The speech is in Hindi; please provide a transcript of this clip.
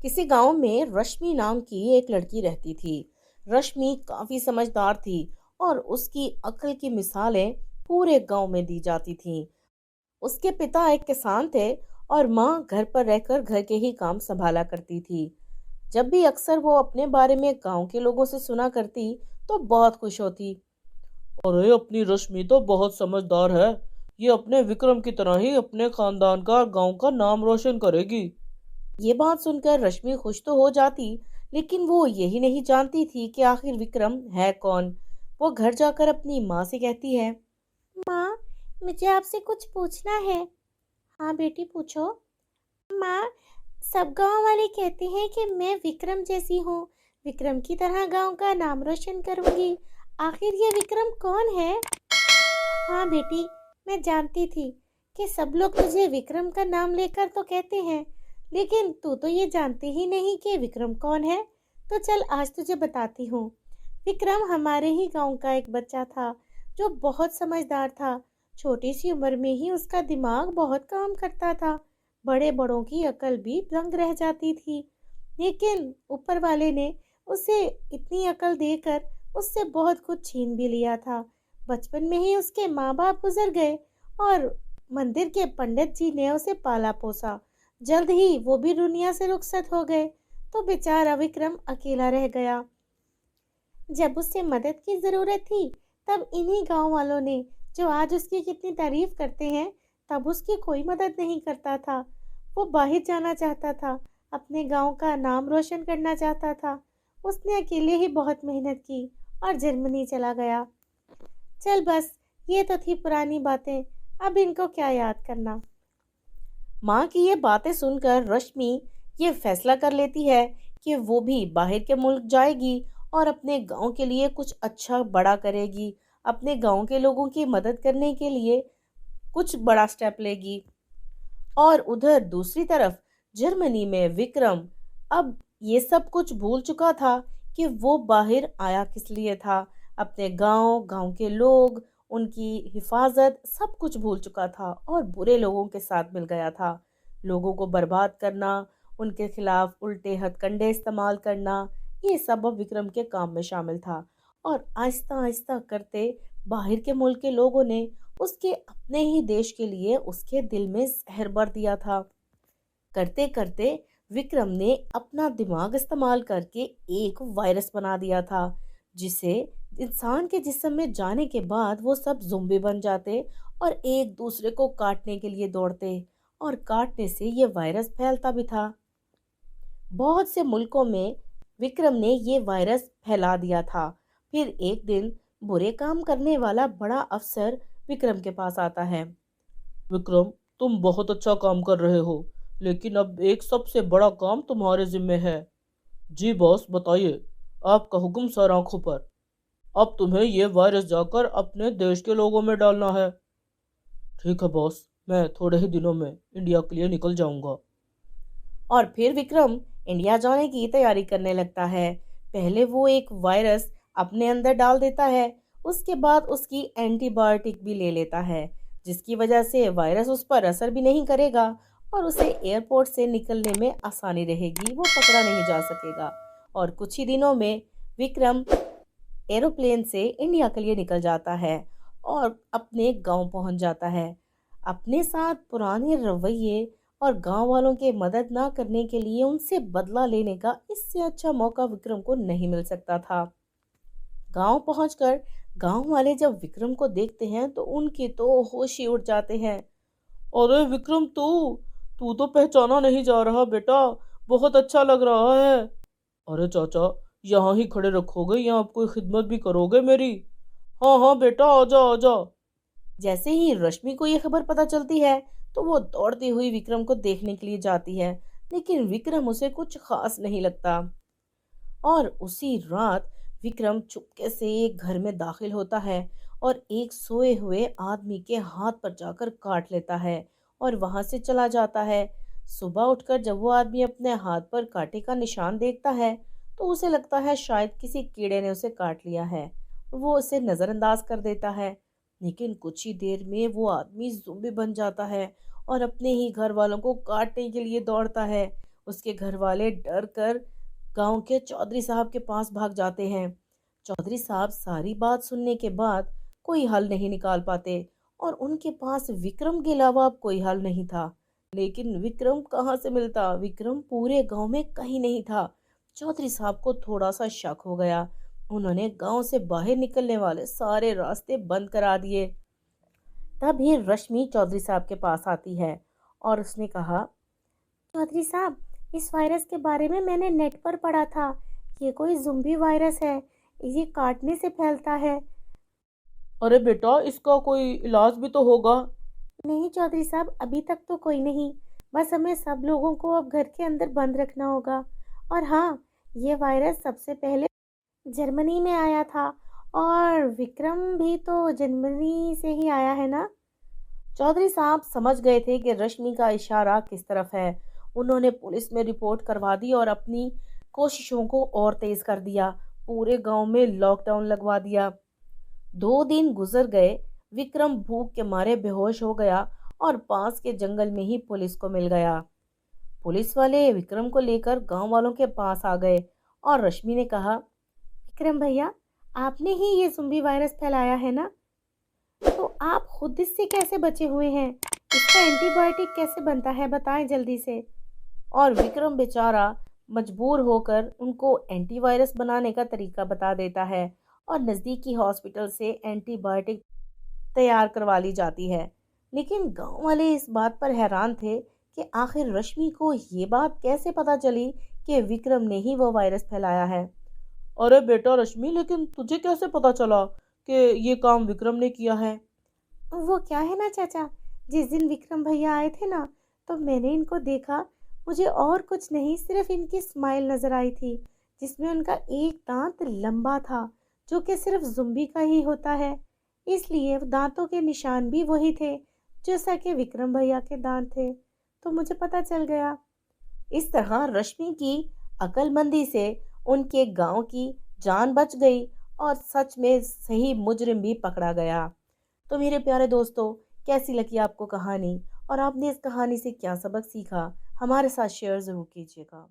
किसी गांव में रश्मि नाम की एक लड़की रहती थी। रश्मि काफी समझदार थी और उसकी अक्ल की मिसालें पूरे गांव में दी जाती थीं। उसके पिता एक किसान थे और माँ घर पर रहकर घर के ही काम संभाला करती थी। जब भी अक्सर वो अपने बारे में गांव के लोगों से सुना करती तो बहुत खुश होती। अरे अपनी रश्मि तो बहुत समझदार है। ये अपने विक्रम की तरह ही अपने खानदान का और गांव का नाम रोशन करेगी। ये बात सुनकर रश्मि खुश तो हो जाती, लेकिन वो यही नहीं जानती थी कि आखिर विक्रम है कौन। वो घर जाकर अपनी माँ से कहती है, माँ, मुझे आपसे कुछ पूछना है। हाँ बेटी, पूछो। माँ, सब गांव वाले कहते हैं कि मैं विक्रम जैसी हूँ, विक्रम की तरह गांव का नाम रोशन करूंगी। आखिर ये विक्रम कौन है? हाँ बेटी, मैं जानती थी कि सब लोग तुझे विक्रम का नाम लेकर तो कहते हैं, लेकिन तू तो ये जानती ही नहीं कि विक्रम कौन है। तो चल आज तुझे बताती हूँ। विक्रम हमारे ही गांव का एक बच्चा था जो बहुत समझदार था। छोटी सी उम्र में ही उसका दिमाग बहुत काम करता था। बड़े बड़ों की अकल भी दंग रह जाती थी, लेकिन ऊपर वाले ने उसे इतनी अकल देकर उससे बहुत कुछ छीन भी लिया था। बचपन में ही उसके माँ बाप गुजर गए और मंदिर के पंडित जी ने उसे पाला पोसा। जल्द ही वो भी दुनिया से रुखसत हो गए, तो बेचारा विक्रम अकेला रह गया। जब उसे मदद की जरूरत थी, तब इन्हीं गांव वालों ने, जो आज उसकी कितनी तारीफ करते हैं, तब उसकी कोई मदद नहीं करता था। वो बाहर जाना चाहता था, अपने गांव का नाम रोशन करना चाहता था। उसने अकेले ही बहुत मेहनत की और जर्मनी चला गया। चल बस, ये तो थी पुरानी बातें, अब इनको क्या याद करना। माँ की ये बातें सुनकर रश्मि ये फैसला कर लेती है कि वो भी बाहर के मुल्क जाएगी और अपने गांव के लिए कुछ अच्छा बड़ा करेगी। अपने गांव के लोगों की मदद करने के लिए कुछ बड़ा स्टेप लेगी। और उधर दूसरी तरफ जर्मनी में विक्रम अब ये सब कुछ भूल चुका था कि वो बाहर आया किस लिए था। अपने गांव, गांव के लोग, उनकी हिफाजत, सब कुछ भूल चुका था और बुरे लोगों के साथ मिल गया था। लोगों को बर्बाद करना, उनके खिलाफ उल्टे हथकंडे इस्तेमाल करना, ये सब अब विक्रम के काम में शामिल था। और आहिस्ता आहिस्ता करते बाहर के मुल्क के लोगों ने उसके अपने ही देश के लिए उसके दिल में जहर भर दिया था। करते करते विक्रम ने अपना दिमाग इस्तेमाल करके एक वायरस बना दिया था, जिसे इंसान के जिस्म में जाने के बाद वो सब ज़ोंबी बन जाते और एक दूसरे को काटने के लिए दौड़ते। और काटने से ये वायरस फैलता भी था। बहुत से मुल्कों में विक्रम ने ये वायरस फैला दिया था। फिर एक दिन बुरे काम करने वाला बड़ा अफसर विक्रम के पास आता है। विक्रम, तुम बहुत अच्छा काम कर रहे हो, लेकिन अब एक सबसे बड़ा काम तुम्हारे जिम्मे है। जी बॉस, बताइए। आपका हुक्म सर आंखों पर। अब तुम्हें ये वायरस जाकर अपने देश के लोगों में डालना है। ठीक है बॉस, मैं थोड़े ही दिनों में इंडिया के लिए निकल जाऊंगा। और फिर विक्रम इंडिया जाने की तैयारी करने लगता है। पहले वो एक वायरस अपने अंदर डाल देता है, उसके बाद उसकी एंटीबायोटिक भी ले लेता है, जिसकी वजह से वायरस उस पर असर भी नहीं करेगा और उसे एयरपोर्ट से निकलने में आसानी रहेगी, वो पकड़ा नहीं जा सकेगा। और कुछ ही दिनों में विक्रम एरोप्लेन से इंडिया के लिए निकल जाता है और अपने गांव पहुंच जाता है। अपने साथ पुराने रवैये और गांव वालों के मदद ना करने के लिए उनसे बदला लेने का इससे अच्छा मौका विक्रम को नहीं मिल सकता था। गांव पहुंचकर गांव वाले जब विक्रम को देखते हैं तो उनके तो होश ही उड़ जाते हैं। अरे विक्रम, तू तू तो पहचाना नहीं जा रहा बेटा। बहुत अच्छा लग रहा है। अरे चाचा, यहाँ ही खड़े रखोगे या आप कोई खिदमत भी करोगे मेरी? हाँ हाँ बेटा, आजा आजा। जैसे ही रश्मि को यह खबर पता चलती है तो वो दौड़ती हुई विक्रम को देखने के लिए जाती है, लेकिन विक्रम उसे कुछ खास नहीं लगता। और उसी रात विक्रम चुपके से एक घर में दाखिल होता है और एक सोए हुए आदमी के हाथ पर जाकर काट लेता है और वहां से चला जाता है। सुबह उठकर जब वो आदमी अपने हाथ पर कांटे का निशान देखता है तो उसे लगता है शायद किसी कीड़े ने उसे काट लिया है। वो उसे नजरअंदाज कर देता है, लेकिन कुछ ही देर में वो आदमी ज़ॉम्बी बन जाता है और अपने ही घर वालों को काटने के लिए दौड़ता है। उसके घर वाले डर कर गांव के चौधरी साहब के पास भाग जाते हैं। चौधरी साहब सारी बात सुनने के बाद कोई हल नहीं निकाल पाते और उनके पास विक्रम के अलावा अब कोई हल नहीं था। लेकिन विक्रम कहाँ से मिलता? विक्रम पूरे गांव में कहीं नहीं था। चौधरी साहब को थोड़ा सा शक हो गया। उन्होंने गांव से बाहर निकलने वाले सारे रास्ते बंद करा दिए। तभी रश्मि चौधरी साहब के पास आती है और उसने कहा, चौधरी साहब, इस वायरस के बारे में मैंने नेट पर पढ़ा था। ये कोई ज़ुम्बी वायरस है। ये काटने से फैलता है। अरे बेटा, इसका कोई इलाज भी तो होगा। नहीं चौधरी साहब, अभी तक तो कोई नहीं। बस हमें सब लोगों को अब घर के अंदर बंद रखना होगा। और हाँ, ये वायरस सबसे पहले जर्मनी में आया था और विक्रम भी तो जर्मनी से ही आया है ना। चौधरी साहब समझ गए थे कि रश्मि का इशारा किस तरफ है। उन्होंने पुलिस में रिपोर्ट करवा दी और अपनी कोशिशों को और तेज कर दिया। पूरे गांव में लॉकडाउन लगवा दिया। 2 दिन गुजर गए। विक्रम भूख के मारे बेहोश हो गया और पास के जंगल में ही पुलिस को मिल गया। पुलिस वाले विक्रम को लेकर गांव वालों के पास आ गए और रश्मि ने कहा, विक्रम भैया, आपने ही ये ज़ुम्बी वायरस फैलाया है ना? तो आप खुद इससे कैसे बचे हुए हैं? इसका एंटीबायोटिक कैसे बनता है, बताएं जल्दी से। और विक्रम बेचारा मजबूर होकर उनको एंटीवायरस बनाने का तरीका बता देता है और नज़दीकी हॉस्पिटल से एंटीबायोटिक तैयार करवा ली जाती है। लेकिन गांव वाले इस बात पर हैरान थे कि आखिर रश्मि को ये बात कैसे पता चली कि विक्रम ने ही वो वायरस फैलाया है। अरे बेटा रश्मि, लेकिन तुझे कैसे पता चला कि ये काम विक्रम ने किया है? वो क्या है ना चाचा, जिस दिन विक्रम भैया आए थे ना, तो मैंने इनको देखा। मुझे और कुछ नहीं, सिर्फ इनकी स्माइल नजर आई थी, जिसमें उनका एक दांत लंबा था, जो कि सिर्फ जुम्बी का ही होता है। इसलिए दांतों के निशान भी वही थे जैसा कि विक्रम भैया के दांत थे। तो मुझे पता चल गया। इस तरह रश्मि की अक्लमंदी से उनके गांव की जान बच गई और सच में सही मुजरिम भी पकड़ा गया। तो मेरे प्यारे दोस्तों, कैसी लगी आपको कहानी और आपने इस कहानी से क्या सबक सीखा? हमारे साथ शेयर ज़रूर कीजिएगा।